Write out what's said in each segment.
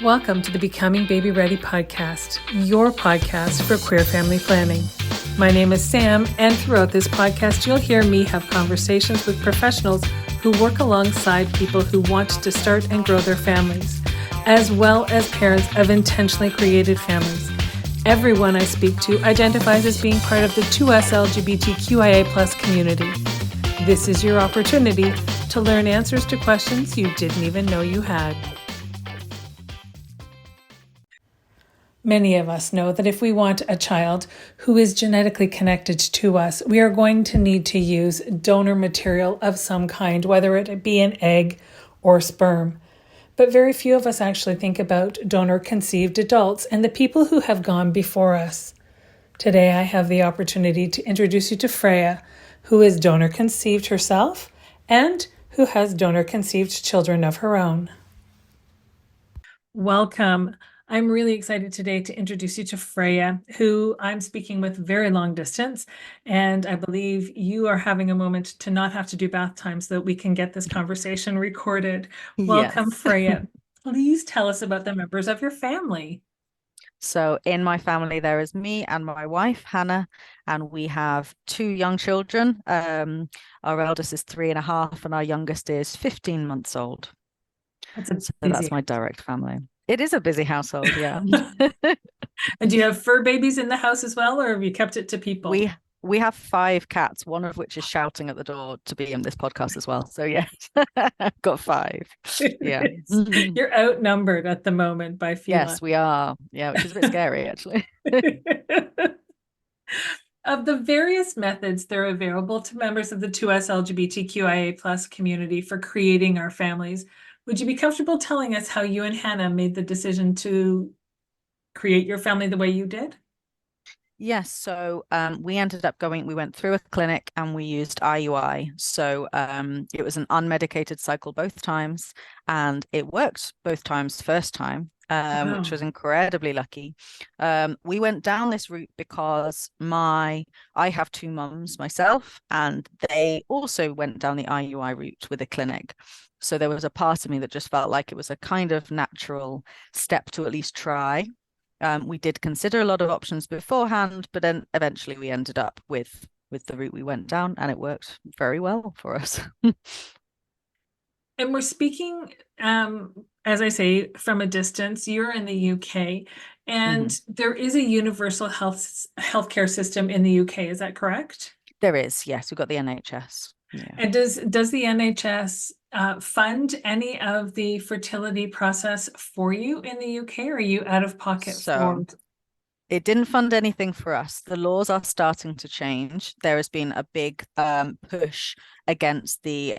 Welcome to the Becoming Baby Ready podcast, your podcast for queer family planning. My name is Sam, and throughout this podcast, you'll hear me have conversations with professionals who work alongside people who want to start and grow their families, as well as parents of intentionally created families. Everyone I speak to identifies as being part of the 2S LGBTQIA+ community. This is your opportunity to learn answers to questions you didn't even know you had. Many of us know that if we want a child who is genetically connected to us, we are going to need to use donor material of some kind, whether it be an egg or sperm. But very few of us actually think about donor-conceived adults and the people who have gone before us. Today, I have the opportunity to introduce you to Freya, who is donor-conceived herself and who has donor-conceived children of her own. Welcome. I'm really excited today to introduce you to Freya, who I'm speaking with very long distance. And I believe you are having a moment to not have to do bath time so that we can get this conversation recorded. Welcome, Yes. Freya. Please tell us about the members of your family. So in my family, there is me and my wife, Hannah, and we have two young children. Our eldest is 3.5, and our youngest is 15 months old. That's my direct family. It is a busy household, yeah. And do you have fur babies in the house as well, or have you kept it to people? We have 5 cats, one of which is shouting at the door to be in this podcast as well. So yes, got 5. Yeah. You're outnumbered at the moment by feline. Yes, we are. Yeah, which is a bit scary, actually. Of the various methods that are available to members of the 2S LGBTQIA+ community for creating our families, would you be comfortable telling us how you and Hannah made the decision to create your family the way you did? Yes, so we went through a clinic and we used IUI. So it was an unmedicated cycle both times, and it worked both times first time, which was incredibly lucky. We went down this route because I have 2 mums myself, and they also went down the IUI route with a clinic. So there was a part of me that just felt like it was a kind of natural step to at least try. We did consider a lot of options beforehand, but then eventually we ended up with the route we went down, and it worked very well for us. And we're speaking, as I say, from a distance. You're in the UK, and there is a universal healthcare system in the UK. Is that correct? There is, yes. We've got the NHS. Yeah. And does the NHS fund any of the fertility process for you in the UK, or are you out of pocket for? It didn't fund anything for us. The laws are starting to change. There has been a big push against the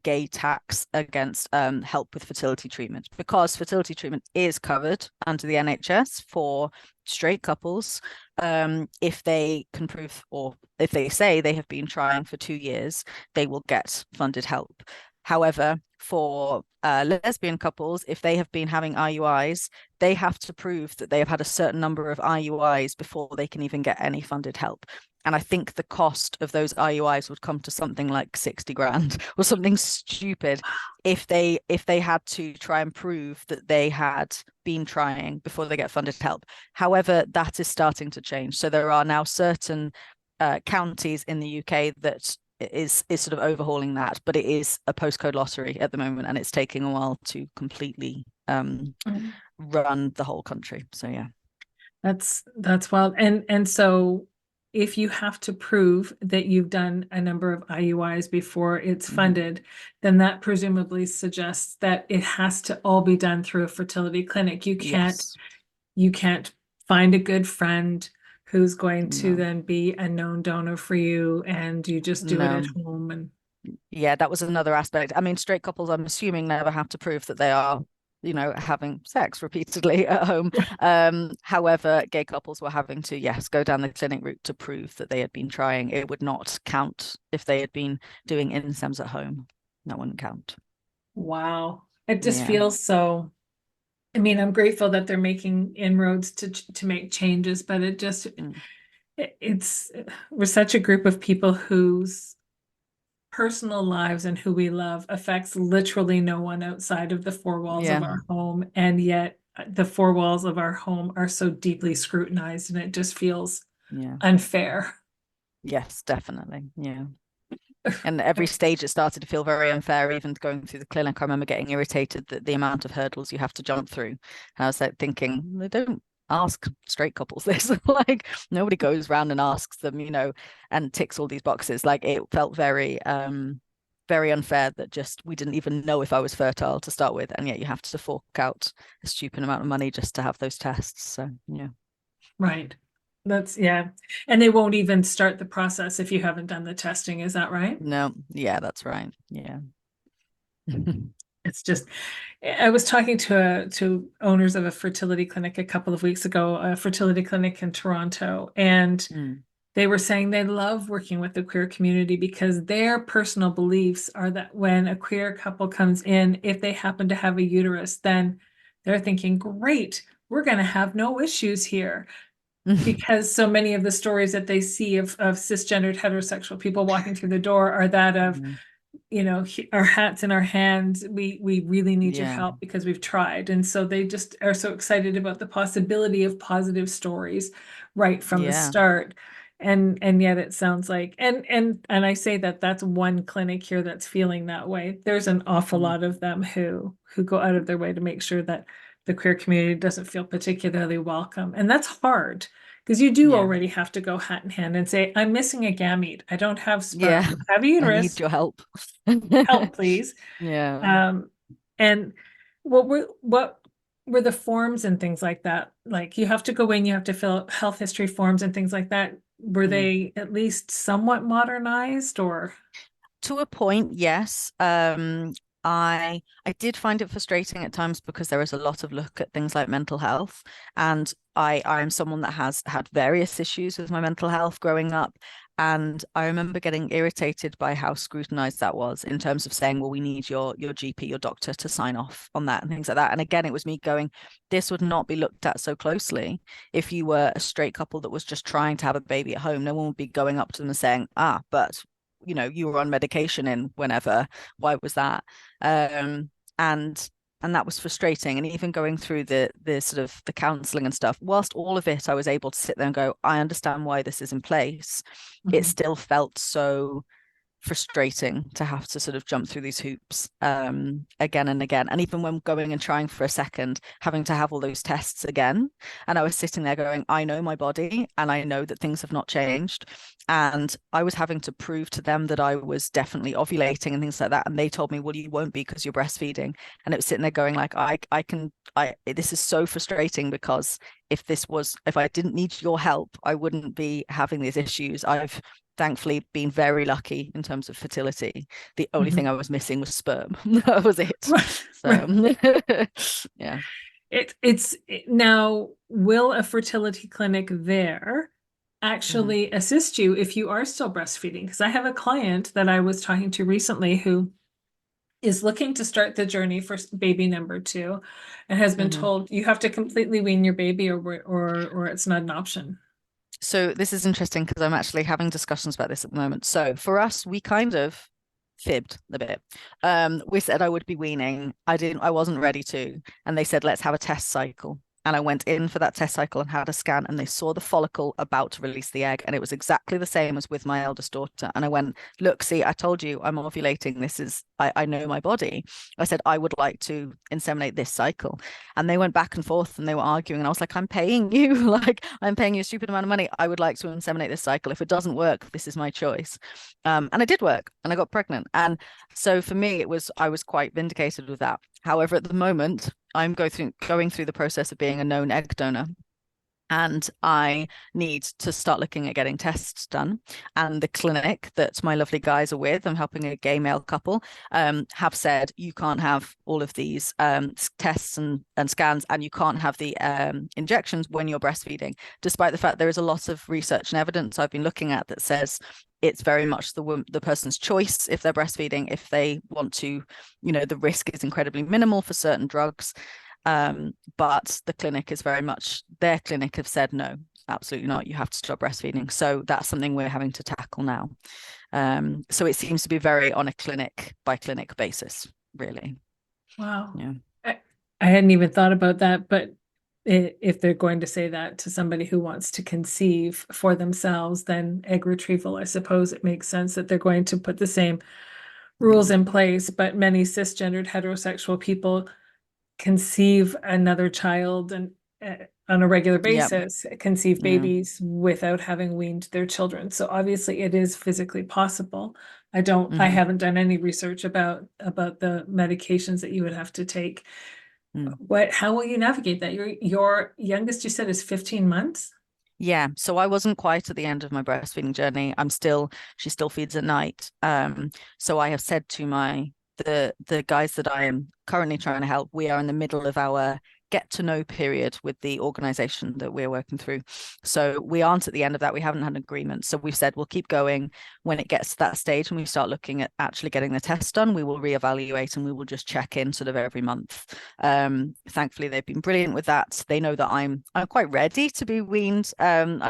gay tax against help with fertility treatment, because fertility treatment is covered under the NHS for straight couples if they can prove, or if they say they have been trying for 2 years, they will get funded help. However, for lesbian couples, if they have been having IUIs, they have to prove that they have had a certain number of IUIs before they can even get any funded help. And I think the cost of those IUIs would come to something like 60 grand or something stupid if they had to try and prove that they had been trying before they get funded help. However, that is starting to change. So there are now certain counties in the UK that is sort of overhauling that, but it is a postcode lottery at the moment, and it's taking a while to completely run the whole country. So yeah, that's wild. And so if you have to prove that you've done a number of IUIs before it's funded, then that presumably suggests that it has to all be done through a fertility clinic. You can't find a good friend who's going to then be a known donor for you, and you just do it at home. And yeah, that was another aspect. I mean, straight couples, I'm assuming, never have to prove that they are, having sex repeatedly at home. However, gay couples were having to, yes, go down the clinic route to prove that they had been trying. It would not count if they had been doing insems at home. That wouldn't count. Wow. It just feels so. I mean, I'm grateful that they're making inroads to make changes, but it just, we're such a group of people whose personal lives and who we love affects literally no one outside of the 4 walls of our home. And yet the four walls of our home are so deeply scrutinized, and it just feels unfair. Yes, definitely. Yeah. And every stage it started to feel very unfair, even going through the clinic. I remember getting irritated that the amount of hurdles you have to jump through. And I was like thinking, they don't ask straight couples this. Like nobody goes around and asks them, and ticks all these boxes. Like it felt very very unfair that just we didn't even know if I was fertile to start with, and yet you have to fork out a stupid amount of money just to have those tests. So yeah. Right. And they won't even start the process if you haven't done the testing. Is that right? No. Yeah, that's right. Yeah. It's just, I was talking to owners of a fertility clinic a couple of weeks ago, a fertility clinic in Toronto, and they were saying they love working with the queer community because their personal beliefs are that when a queer couple comes in, if they happen to have a uterus, then they're thinking, great, we're going to have no issues here. Because so many of the stories that they see of cisgendered heterosexual people walking through the door are that of, our hats in our hands, we really need your help because we've tried. And so they just are so excited about the possibility of positive stories right from the start. And yet it sounds like, and I say that that's one clinic here that's feeling that way. There's an awful lot of them who go out of their way to make sure that the queer community doesn't feel particularly welcome. And that's hard because you do already have to go hat in hand and say, I'm missing a gamete. I don't have sperm. I have a uterus. I need your help. Help, please. And what were the forms and things like that? Like you have to go in, you have to fill out health history forms and things like that. Were they at least somewhat modernized or? To a point, yes. I did find it frustrating at times because there is a lot of look at things like mental health, and I am someone that has had various issues with my mental health growing up, and I remember getting irritated by how scrutinized that was in terms of saying, well, we need your GP, your doctor to sign off on that and things like that. And again, it was me going, this would not be looked at so closely if you were a straight couple that was just trying to have a baby at home. No one would be going up to them and saying, but you were on medication in whenever, why was that? And that was frustrating. And even going through the sort of the counseling and stuff, whilst all of it I was able to sit there and go, I understand why this is in place, it still felt so frustrating to have to sort of jump through these hoops again and again. And even when going and trying for a second, having to have all those tests again. And I was sitting there going, I know my body and I know that things have not changed. And I was having to prove to them that I was definitely ovulating and things like that. And they told me, well, you won't be because you're breastfeeding. And it was sitting there going like, this is so frustrating because if I didn't need your help, I wouldn't be having these issues. I've thankfully been very lucky in terms of fertility. The only thing I was missing was sperm. That was it. So yeah. It's now, will a fertility clinic there actually assist you if you are still breastfeeding? Because I have a client that I was talking to recently who is looking to start the journey for baby number 2 and has been told you have to completely wean your baby or it's not an option. So this is interesting because I'm actually having discussions about this at the moment. So for us, we kind of fibbed a bit. We said I would be weaning. I wasn't ready to. And they said, let's have a test cycle. And I went in for that test cycle and had a scan, and they saw the follicle about to release the egg. And it was exactly the same as with my eldest daughter. And I went, look, see, I told you I'm ovulating. I know my body. I said, I would like to inseminate this cycle. And they went back and forth and they were arguing. And I was like, I'm paying you. Like, I'm paying you a stupid amount of money. I would like to inseminate this cycle. If it doesn't work, this is my choice. And it did work. And I got pregnant. And so for me, I was quite vindicated with that. However, at the moment, I'm going through the process of being a known egg donor. And I need to start looking at getting tests done. And the clinic that my lovely guys are with, I'm helping a gay male couple, have said you can't have all of these tests and scans, and you can't have the injections when you're breastfeeding, despite the fact there is a lot of research and evidence I've been looking at that says it's very much the person's choice if they're breastfeeding, if they want to, the risk is incredibly minimal for certain drugs. But the clinic is very much, their clinic have said, no, absolutely not. You have to stop breastfeeding. So that's something we're having to tackle now. So it seems to be very on a clinic by clinic basis, really. Wow. Yeah. hadn't even thought about that, but if they're going to say that to somebody who wants to conceive for themselves, then egg retrieval, I suppose it makes sense that they're going to put the same rules in place. But many cisgendered heterosexual people conceive another child and on a regular Yep. basis, conceive Yeah. babies without having weaned their children. So obviously it is physically possible. I haven't done any research about the medications that you would have to take. How will you navigate that? Your youngest, you said, is 15 months? Yeah, so I wasn't quite at the end of my breastfeeding journey. She still feeds at night. So I have said to the guys that I am currently trying to help, we are in the middle of our get to know period with the organization that we're working through. So we aren't at the end of that. We haven't had an agreement. So we've said we'll keep going. When it gets to that stage and we start looking at actually getting the test done, we will reevaluate and we will just check in sort of every month. Thankfully, they've been brilliant with that. They know that I'm quite ready to be weaned. I'm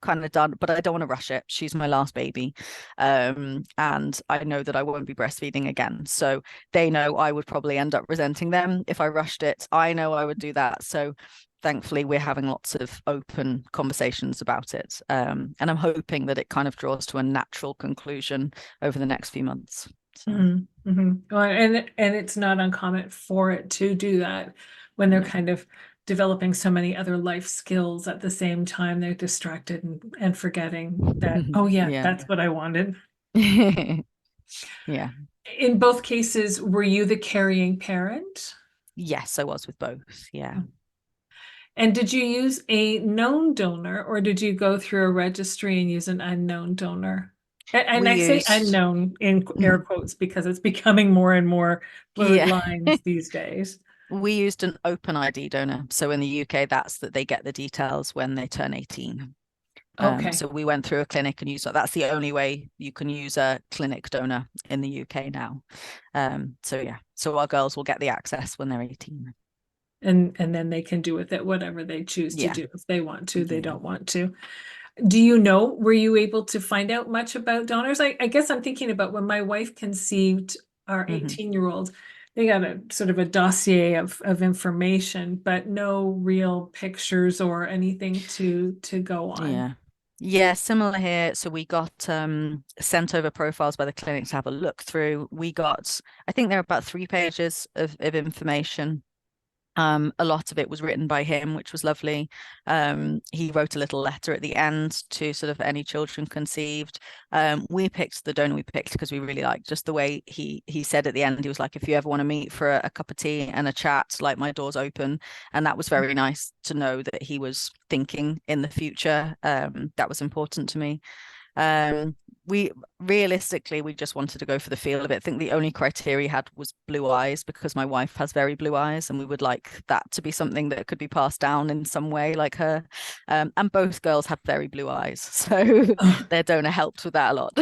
kind of done, but I don't want to rush it. She's my last baby. And I know that I won't be breastfeeding again. So they know I would probably end up resenting them if I rushed it. I know I would do that. So thankfully, we're having lots of open conversations about it. And I'm hoping that it kind of draws to a natural conclusion over the next few months. So. Well, and it's not uncommon for it to do that when they're kind of developing so many other life skills at the same time. They're distracted and forgetting that, oh yeah, that's what I wanted. Yeah. In both cases, were you the carrying parent? Yes, I was with both. Yeah. And did you use a known donor or did you go through a registry and use an unknown donor? And I say unknown in air quotes because it's becoming more and more blurred lines these days. We used an open ID donor. So in the UK, that's that they get the details when they turn 18. Okay. So we went through a clinic and used that. That's the only way you can use a clinic donor in the UK now. So our girls will get the access when they're 18. And then they can do with it whatever they choose to do. If they want to, they don't want to. Do you know, were you able to find out much about donors? I guess I'm thinking about when my wife conceived our 18-year-old, they got a sort of a dossier of information, but no real pictures or anything to go on. Yeah, similar here. So we got sent over profiles by the clinic to have a look through. I think there are about 3 pages of information. A lot of it was written by him, which was lovely. He wrote a little letter at the end to sort of any children conceived. We picked the donor we picked because we really liked just the way he said at the end. He was like, if you ever want to meet for a cup of tea and a chat, like my door's open. And that was very nice to know that he was thinking in the future. That was important to me. We just wanted to go for the feel of it. I think the only criteria he had was blue eyes because my wife has very blue eyes and we would like that to be something that could be passed down in some way like her. And both girls have very blue eyes. So their donor helped with that a lot.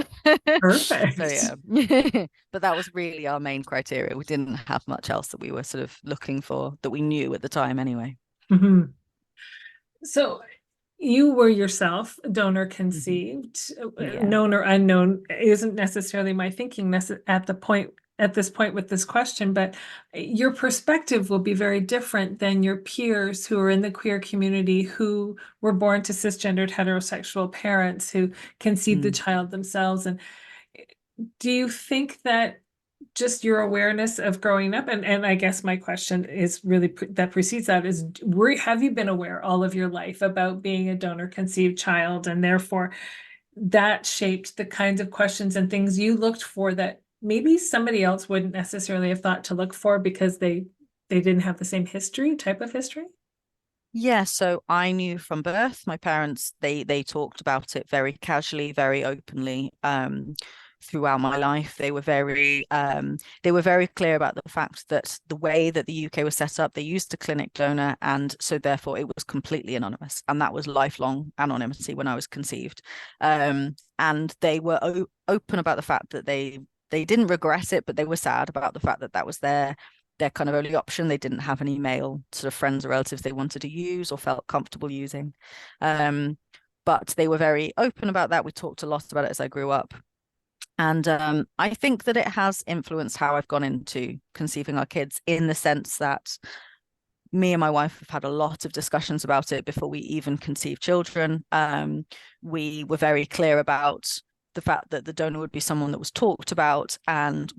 Perfect. So yeah. But that was really our main criteria. We didn't have much else that we were sort of looking for that we knew at the time anyway. So you were yourself donor conceived, known or unknown isn't necessarily my thinking at this point with this question, but your perspective will be very different than your peers who are in the queer community who were born to cisgendered heterosexual parents who conceived the child themselves. And do you think that just your awareness of growing up, and I guess my question is really that precedes that is, have you been aware all of your life about being a donor conceived child, and therefore that shaped the kinds of questions and things you looked for that maybe somebody else wouldn't necessarily have thought to look for because they didn't have the same type of history? Yeah, so I knew from birth, my parents, they talked about it very casually, very openly. Throughout my life, they were very clear about the fact that the way that the UK was set up, they used a clinic donor, and so therefore it was completely anonymous, and that was lifelong anonymity when I was conceived. And they were open about the fact that they didn't regret it, but they were sad about the fact that that was their kind of only option. They didn't have any male sort of friends or relatives they wanted to use or felt comfortable using. But they were very open about that. We talked a lot about it as I grew up. And I think that it has influenced how I've gone into conceiving our kids, in the sense that me and my wife have had a lot of discussions about it before we even conceive children. We were very clear about the fact that the donor would be someone that was talked about, and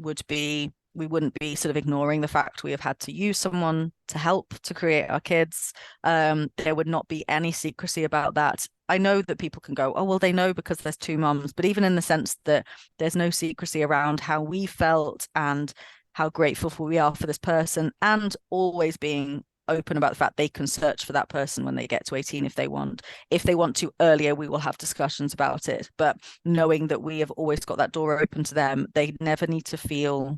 we wouldn't be sort of ignoring the fact we have had to use someone to help to create our kids. There would not be any secrecy about that. I know that people can go, oh, well, they know because there's two mums, but even in the sense that there's no secrecy around how we felt and how grateful we are for this person, and always being open about the fact they can search for that person when they get to 18 if they want. If they want to earlier, we will have discussions about it, but knowing that we have always got that door open to them, they never need to feel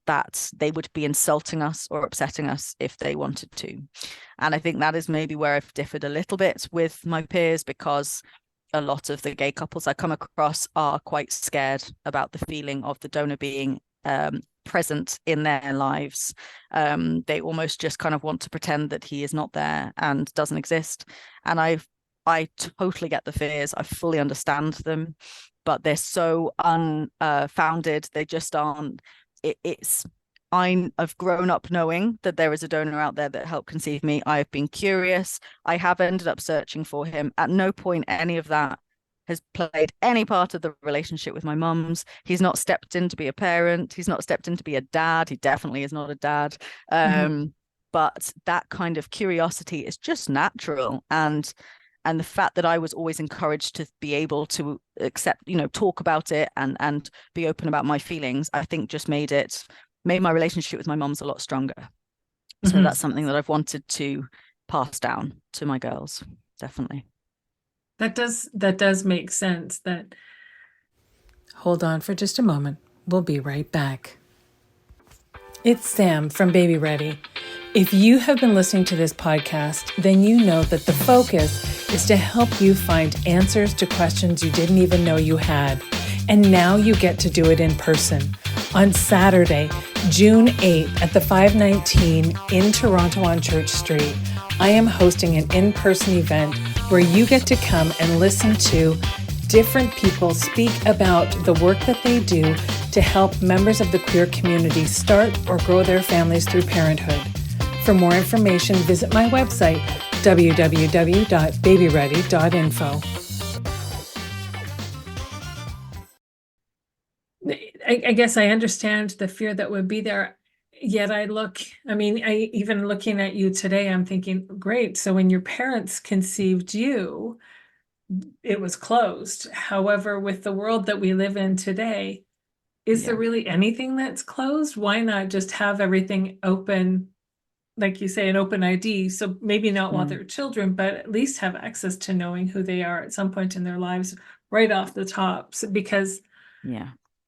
that they would be insulting us or upsetting us if they wanted to. And I think that is maybe where I've differed a little bit with my peers, because a lot of the gay couples I come across are quite scared about the feeling of the donor being present in their lives. They almost just kind of want to pretend that he is not there and doesn't exist. And I totally get the fears. I fully understand them, but they're so unfounded. They just aren't. I've grown up knowing that there is a donor out there that helped conceive me. I've been curious. I have ended up searching for him. At no point any of that has played any part of the relationship with my mums. He's not stepped in to be a parent. He's not stepped in to be a dad. He definitely is not a dad. But that kind of curiosity is just natural. And the fact that I was always encouraged to be able to accept, talk about it and be open about my feelings, I think just made my relationship with my mums a lot stronger. So that's something that I've wanted to pass down to my girls, definitely. That does make sense. Hold on for just a moment. We'll be right back. It's Sam from babyREADY. If you have been listening to this podcast, then you know that the focus is to help you find answers to questions you didn't even know you had. And now you get to do it in person. On Saturday, June 8th at the 519 in Toronto on Church Street, I am hosting an in-person event where you get to come and listen to different people speak about the work that they do to help members of the queer community start or grow their families through parenthood. For more information, visit my website, www.babyready.info. I guess I understand the fear that would be there. Yet even looking at you today, I'm thinking, great. So when your parents conceived you, it was closed. However, with the world that we live in today, is there really anything that's closed? Why not just have everything open, like you say, an open ID? So maybe not while they're children, but at least have access to knowing who they are at some point in their lives right off the top. So, because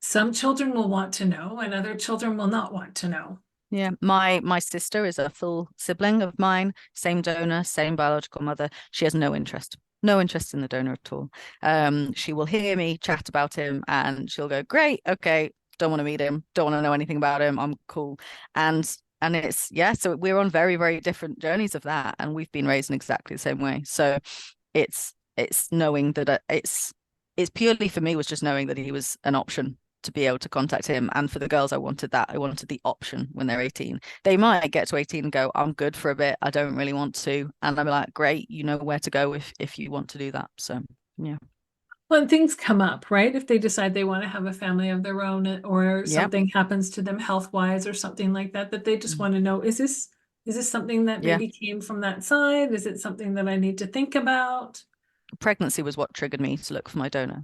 some children will want to know and other children will not want to know. Yeah, my sister is a full sibling of mine, same donor, same biological mother. She has no interest in the donor at all. She will hear me chat about him and she'll go, great, okay, don't want to meet him, don't want to know anything about him, I'm cool. And it's, so we're on very, very different journeys of that, and we've been raised in exactly the same way. So it's knowing that it's purely, for me, was just knowing that he was an option to be able to contact him. And for the girls, I wanted the option when they're 18. They might get to 18 and go, I'm good for a bit, I don't really want to. And I'm like, great, you know where to go if you want to do that. So yeah. When things come up, right? If they decide they want to have a family of their own, or something happens to them health-wise or something like that, that they just want to know, is this something that maybe came from that side? Is it something that I need to think about? Pregnancy was what triggered me to look for my donor,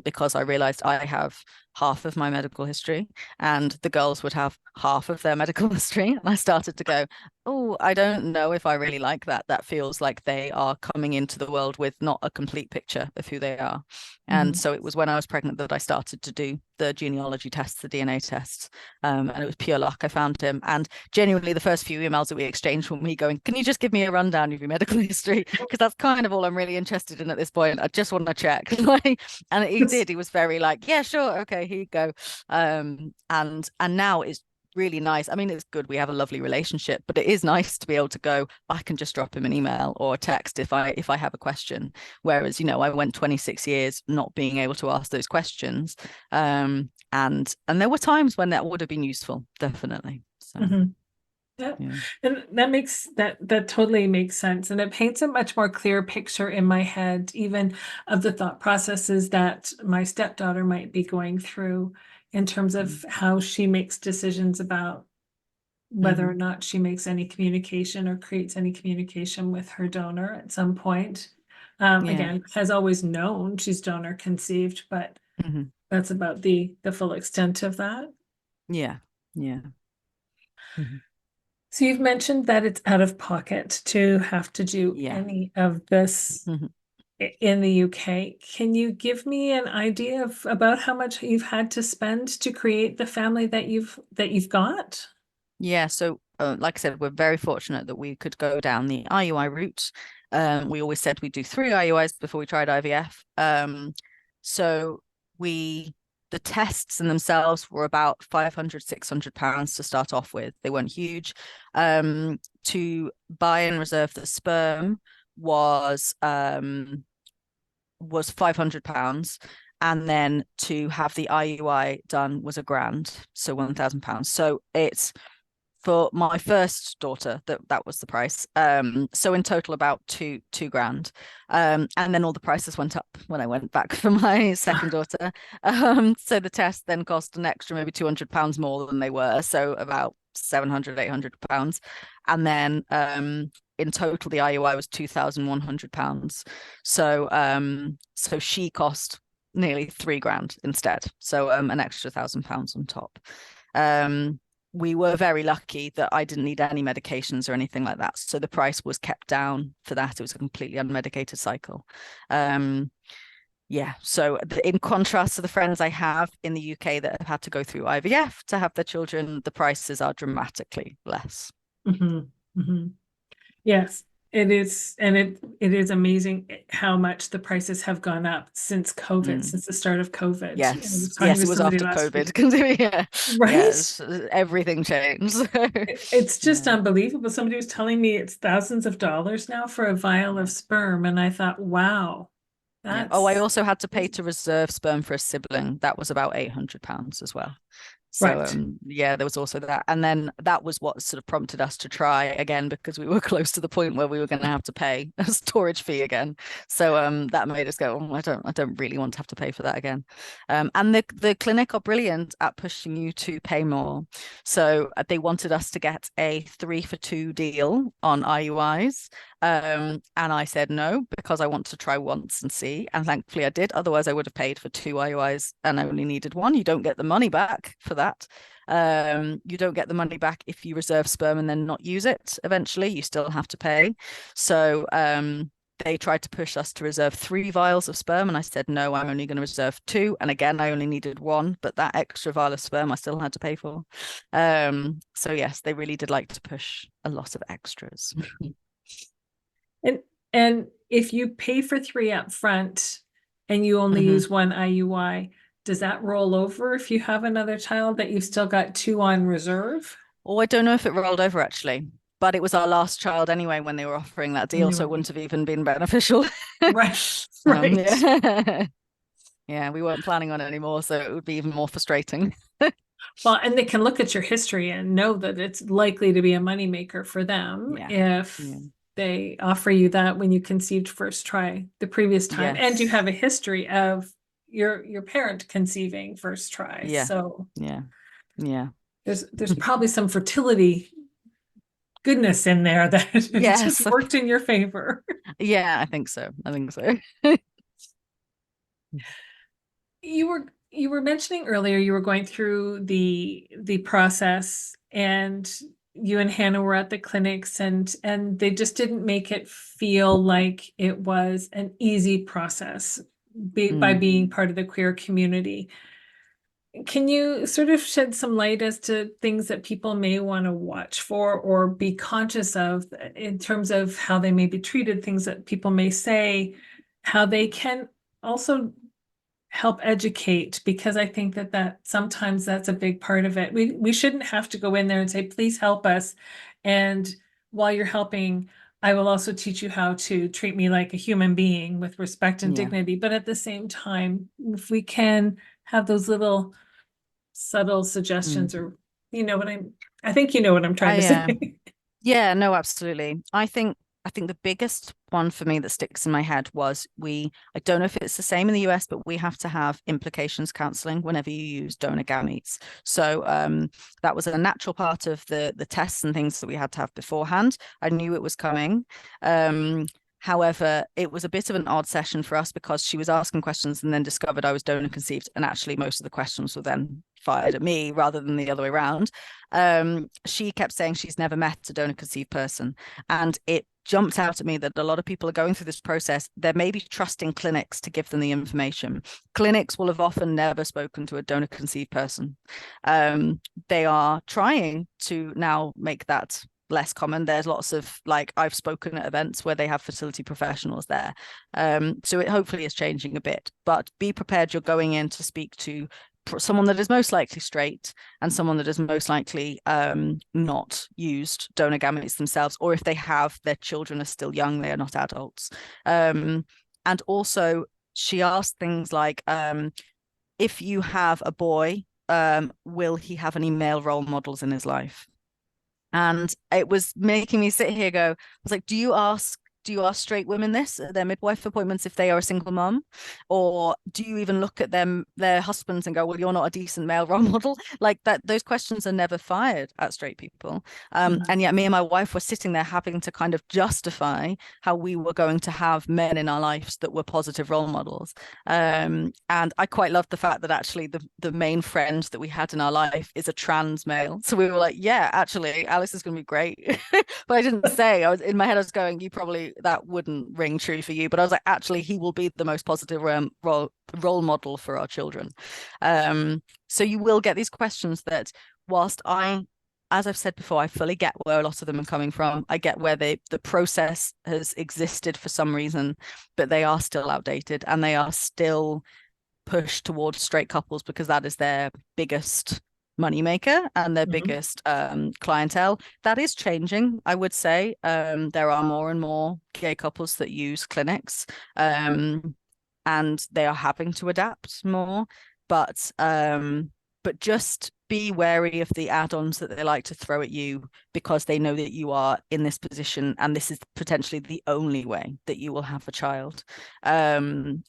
because I realized I have half of my medical history and the girls would have half of their medical history. And I started to go, oh, I don't know if I really like that. That feels like they are coming into the world with not a complete picture of who they are. And so it was when I was pregnant that I started to do the genealogy tests, the DNA tests, and it was pure luck. I found him, and genuinely the first few emails that we exchanged were me going, can you just give me a rundown of your medical history, because that's kind of all I'm really interested in at this point. I just want to check. And he did. He was very like, yeah, sure, okay, here you go. And now it's really nice. I mean, it's good. We have a lovely relationship, but it is nice to be able to go, I can just drop him an email or a text if I have a question. Whereas, I went 26 years not being able to ask those questions. And there were times when that would have been useful, definitely. So Yeah. And that totally makes sense. And it paints a much more clear picture in my head, even of the thought processes that my stepdaughter might be going through in terms of how she makes decisions about whether or not she makes any communication or creates any communication with her donor at some point. Again, has always known she's donor conceived, but that's about the full extent of that. Yeah. So you've mentioned that it's out of pocket to have to do any of this in the UK. Can you give me an idea of about how much you've had to spend to create the family that you've got? Yeah, so like I said, we're very fortunate that we could go down the IUI route. We always said we'd do 3 IUIs before we tried IVF. So the tests in themselves were about £500-600 to start off with. They weren't huge. To buy and reserve the sperm was £500. And then to have the IUI done was £1,000, so £1,000. So it's for my first daughter, that was the price. So in total about two grand. And then all the prices went up when I went back for my second daughter. So the test then cost an extra maybe £200 more than they were. So about £700-800. And then in total the IUI was £2,100. So she cost nearly 3 grand instead. So an extra £1,000 on top. We were very lucky that I didn't need any medications or anything like that. So the price was kept down for that. It was a completely unmedicated cycle. So in contrast to the friends I have in the UK that have had to go through IVF to have their children, the prices are dramatically less. Yes, it is. And it is amazing how much the prices have gone up since COVID, since the start of COVID. Yes, it was after COVID. Right? Everything changed. It's just unbelievable. Somebody was telling me it's thousands of dollars now for a vial of sperm. And I thought, wow. Oh, I also had to pay to reserve sperm for a sibling. That was about £800 as well. So there was also that. And then that was what sort of prompted us to try again, because we were close to the point where we were going to have to pay a storage fee again. So that made us go, I don't really want to have to pay for that again. And the clinic are brilliant at pushing you to pay more. So they wanted us to get a 3-for-2 deal on IUIs. And I said no, because I want to try once and see. And thankfully I did. Otherwise I would have paid for 2 IUIs and only needed 1. You don't get the money back for that. You don't get the money back if you reserve sperm and then not use it. Eventually you still have to pay. So they tried to push us to reserve 3 vials of sperm, and I said no, I'm only going to reserve 2. And again, I only needed 1, but that extra vial of sperm I still had to pay for. So yes, they really did like to push a lot of extras. And if you pay for 3 up front and you only use 1 IUI, does that roll over if you have another child that you've still got 2 on reserve? Oh, I don't know if it rolled over actually, but it was our last child anyway when they were offering that deal, so it wouldn't have even been beneficial. Right. Yeah, we weren't planning on it anymore, so it would be even more frustrating. Well, and they can look at your history and know that it's likely to be a moneymaker for them if they offer you that when you conceived first try the previous time, and you have a history of your parent conceiving first try. So there's probably some fertility goodness in there that just worked in your favor. I think so. You were mentioning earlier you were going through the process, and you and Hannah were at the clinics, and they just didn't make it feel like it was an easy process by being part of the queer community. Can you sort of shed some light as to things that people may want to watch for or be conscious of in terms of how they may be treated, things that people may say, how they can also help educate, because I think that sometimes that's a big part of it. We shouldn't have to go in there and say, please help us. And while you're helping, I will also teach you how to treat me like a human being with respect and Yeah. dignity. But at the same time, if we can have those little subtle suggestions, or I think you know what I'm trying to say. Yeah, no, absolutely. I think the biggest one for me that sticks in my head was I don't know if it's the same in the US, but we have to have implications counseling whenever you use donor gametes. So that was a natural part of the tests and things that we had to have beforehand. I knew it was coming. However, it was a bit of an odd session for us because she was asking questions and then discovered I was donor conceived. And actually, most of the questions were then fired at me rather than the other way around. She kept saying she's never met a donor conceived person. And it jumped out at me that a lot of people are going through this process. They're maybe trusting clinics to give them the information. Clinics will have often never spoken to a donor conceived person. They are trying to now make that less common. There's lots of, like, I've spoken at events where they have fertility professionals there. So it hopefully is changing a bit, but be prepared. You're going in to speak to someone that is most likely straight and someone that is most likely not used donor gametes themselves, or if they have, their children are still young, they are not adults. And also she asked things like, if you have a boy, will he have any male role models in his life? And it was making me sit here go, I was like, do you ask straight women this at their midwife appointments if they are a single mom? Or do you even look at their husbands and go, well, you're not a decent male role model? Like that, those questions are never fired at straight people. And yet me and my wife were sitting there having to kind of justify how we were going to have men in our lives that were positive role models. And I quite loved the fact that actually the main friend that we had in our life is a trans male. So we were like, yeah, actually, Alice is going to be great. But I didn't say, I was in my head, I was going, you probably, that wouldn't ring true for you. But I was like, actually, he will be the most positive role model for our children. So you will get these questions that, whilst as I've said before, I fully get where a lot of them are coming from. I get where the process has existed for some reason, but they are still outdated and they are still pushed towards straight couples because that is their biggest moneymaker and their biggest clientele. That is changing, I would say. There are more and more gay couples that use clinics, and they are having to adapt more. But just be wary of the add-ons that they like to throw at you because they know that you are in this position and this is potentially the only way that you will have a child. And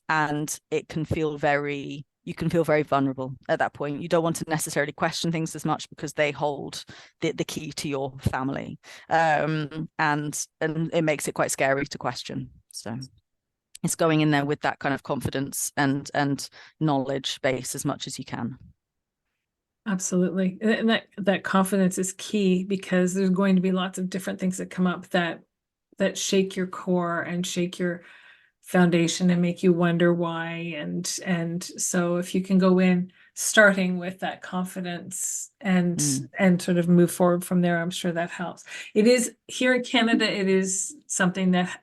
it can feel you can feel very vulnerable at that point. You don't want to necessarily question things as much because they hold the key to your family. And it makes it quite scary to question. So it's going in there with that kind of confidence and knowledge base as much as you can. Absolutely. And that confidence is key because there's going to be lots of different things that come up that shake your core and shake your foundation and make you wonder why. And so if you can go in starting with that confidence and sort of move forward from there, I'm sure that helps. It is here in Canada, it is something that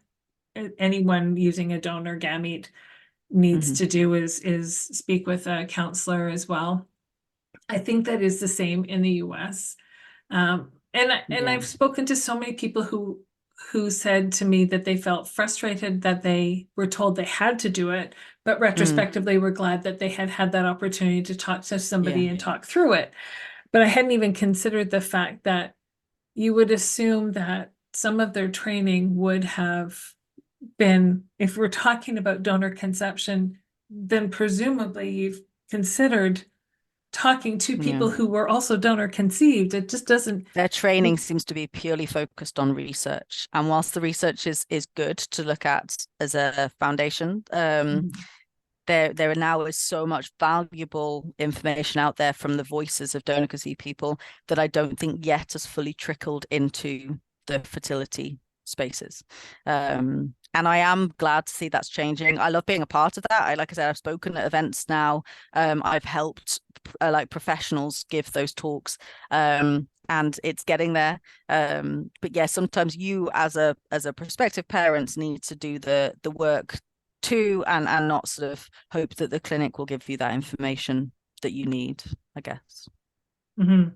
anyone using a donor gamete needs to do is speak with a counselor as well. I think that is the same in the US. And I've spoken to so many people who said to me that they felt frustrated that they were told they had to do it, but retrospectively were glad that they had had that opportunity to talk to somebody and talk through it. But I hadn't even considered the fact that you would assume that some of their training would have been, if we're talking about donor conception, then presumably you've considered talking to people who were also donor conceived. It just doesn't. Their training seems to be purely focused on research. And whilst the research is good to look at as a foundation, there now is so much valuable information out there from the voices of donor conceived people that I don't think yet has fully trickled into the fertility spaces. And I am glad to see that's changing. I love being a part of that. Like I said, I've spoken at events now. I've helped like professionals give those talks, and it's getting there. But yeah, sometimes you as a prospective parents need to do the work to, and not sort of hope that the clinic will give you that information that you need, I guess. Mm-hmm.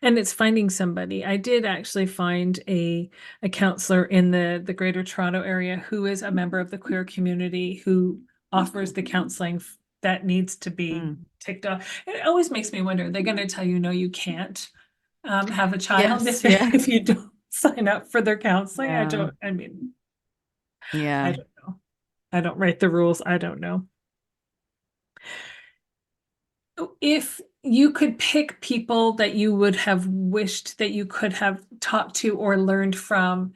And it's finding somebody. I did actually find a counselor in the Greater Toronto area who is a member of the queer community who offers the counseling that needs to be ticked off. And it always makes me wonder, they're going to tell you, no, you can't have a child Yes, yeah. if you don't sign up for their counseling. Yeah. I don't Yeah. know. I don't write the rules. I don't know. If you could pick people that you would have wished that you could have talked to or learned from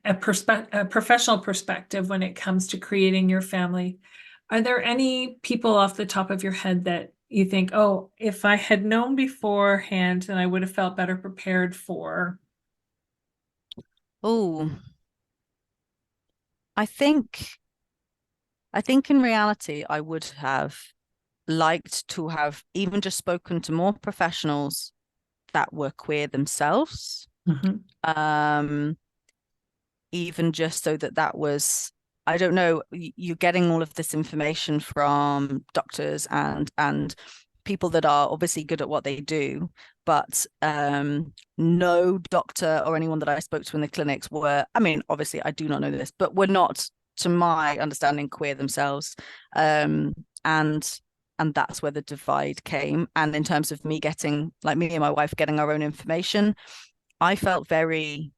a professional perspective when it comes to creating your family, are there any people off the top of your head that you think, oh, if I had known beforehand, then I would have felt better prepared for? Oh, I think in reality, I would have liked to have even just spoken to more professionals that were queer themselves. Mm-hmm. Even just so that was, I don't know, you're getting all of this information from doctors and people that are obviously good at what they do, but no doctor or anyone that I spoke to in the clinics were, I mean, obviously I do not know this, but were not, to my understanding, queer themselves. And that's where the divide came. And in terms of me getting, like me and my wife getting our own information, I felt very,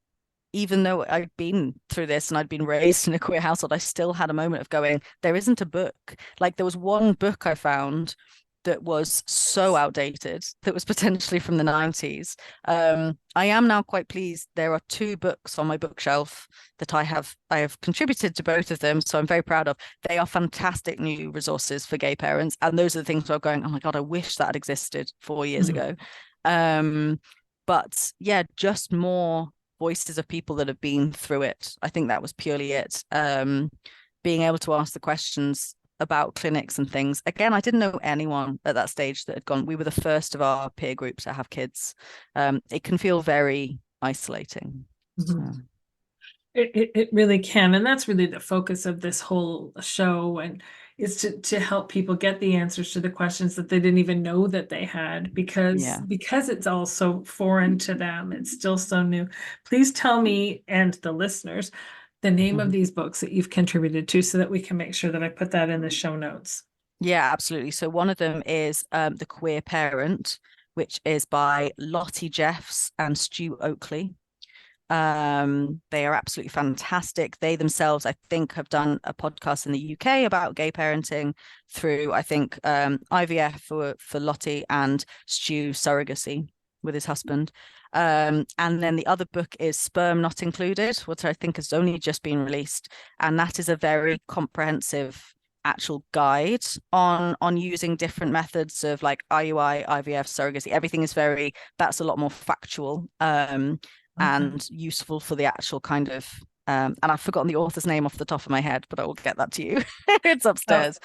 even though I'd been through this and I'd been raised in a queer household, I still had a moment of going, there isn't a book. Like there was one book I found that was so outdated, that was potentially from the 90s. I am now quite pleased. There are 2 books on my bookshelf that I have contributed to both of them, so I'm very proud of. They are fantastic new resources for gay parents, and those are the things where I'm going, oh my God, I wish that had existed 4 years ago. But yeah, just more voices of people that have been through it. I think that was purely it. Being able to ask the questions about clinics and things. Again, I didn't know anyone at that stage that had gone. We were the first of our peer group to have kids. It can feel very isolating. Mm-hmm. So. It really can. And that's really the focus of this whole show, and is to help people get the answers to the questions that they didn't even know that they had, because it's all so foreign to them. It's still so new. Please tell me and the listeners the name of these books that you've contributed to so that we can make sure that I put that in the show notes. Yeah, absolutely. So one of them is The Queer Parent, which is by Lottie Jeffs and Stu Oakley. They are absolutely fantastic. They themselves, I think, have done a podcast in the UK about gay parenting through, I think, IVF for Lottie, and Stu surrogacy with his husband. And then the other book is Sperm Not Included, which I think has only just been released. And that is a very comprehensive actual guide on using different methods of like IUI, IVF, surrogacy. Everything is that's a lot more factual. And useful for the actual kind of and I've forgotten the author's name off the top of my head, but I will get that to you. It's upstairs.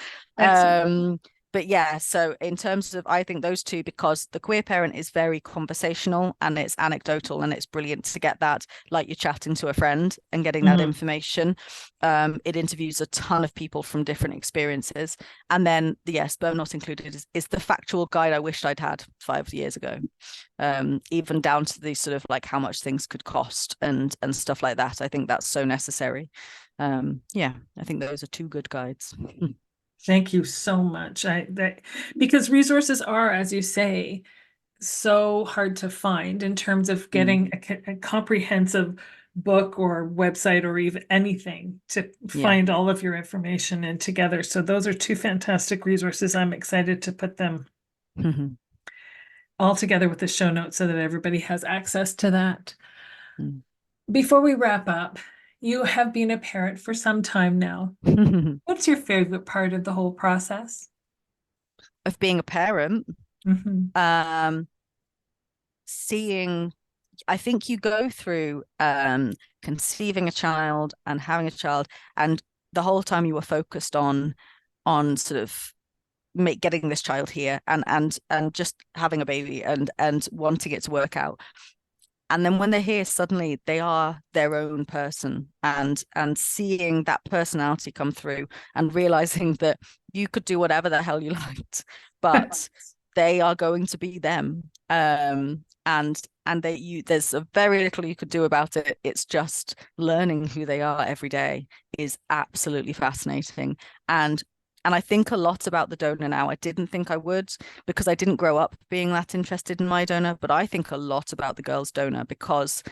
But yeah, so in terms of, I think those 2, because The Queer Parent is very conversational and it's anecdotal, and it's brilliant to get that, like you're chatting to a friend and getting that information. It interviews a ton of people from different experiences. And then the Sperm Not Included is the factual guide I wished I'd had 5 years ago. Even down to the sort of like how much things could cost and stuff like that. I think that's so necessary. Yeah, I think those are 2 good guides. Thank you so much. Because resources are, as you say, so hard to find in terms of getting a comprehensive book or website or even anything to find all of your information in together. So those are 2 fantastic resources. I'm excited to put them all together with the show notes so that everybody has access to that. Before we wrap up, you have been a parent for some time now. What's your favorite part of the whole process? Of being a parent? Seeing, I think you go through conceiving a child and having a child, and the whole time you were focused on sort of getting this child here and just having a baby and wanting it to work out. And then when they're here, suddenly they are their own person, and seeing that personality come through and realizing that you could do whatever the hell you liked, but they are going to be them. And there's a very little you could do about it. It's just learning who they are every day is absolutely fascinating. And I think a lot about the donor now. I didn't think I would, because I didn't grow up being that interested in my donor, but I think a lot about the girl's donor because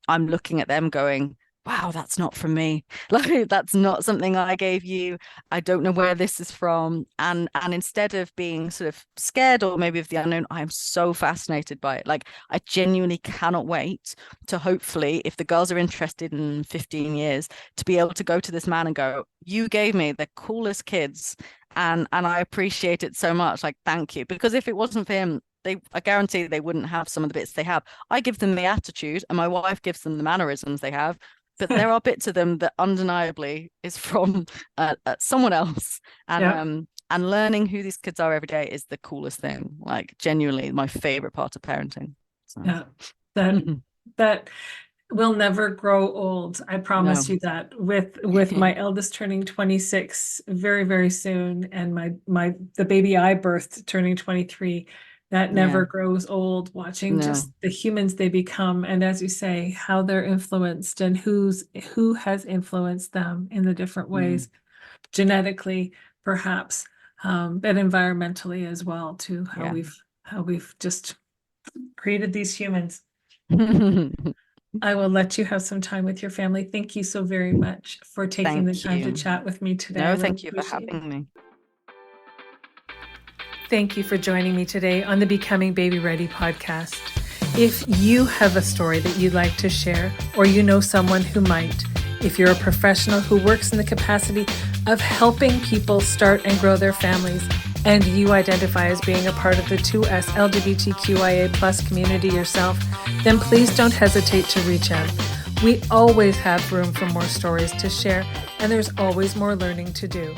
I'm looking at them going, wow, that's not from me. Like, that's not something I gave you. I don't know where this is from. And instead of being sort of scared or maybe of the unknown, I'm so fascinated by it. Like, I genuinely cannot wait to, hopefully, if the girls are interested in 15 years, to be able to go to this man and go, you gave me the coolest kids. And I appreciate it so much. Like, thank you. Because if it wasn't for him, I guarantee they wouldn't have some of the bits they have. I give them the attitude and my wife gives them the mannerisms they have. But there are bits of them that undeniably is from someone else. And learning who these kids are every day is the coolest thing. Like, genuinely my favorite part of parenting. So. Yeah, that will never grow old. I promise you that. With my eldest turning 26 very, very soon, and the baby I birthed turning 23. That never grows old, watching just the humans they become. And as you say, how they're influenced and who has influenced them in the different ways, genetically, perhaps, but environmentally as well, too, how we've just created these humans. I will let you have some time with your family. Thank you so very much for taking the time to chat with me today. No, thank you for having me. Thank you for joining me today on the Becoming Baby Ready podcast. If you have a story that you'd like to share, or you know someone who might, if you're a professional who works in the capacity of helping people start and grow their families, and you identify as being a part of the 2S LGBTQIA+ community yourself, then please don't hesitate to reach out. We always have room for more stories to share, and there's always more learning to do.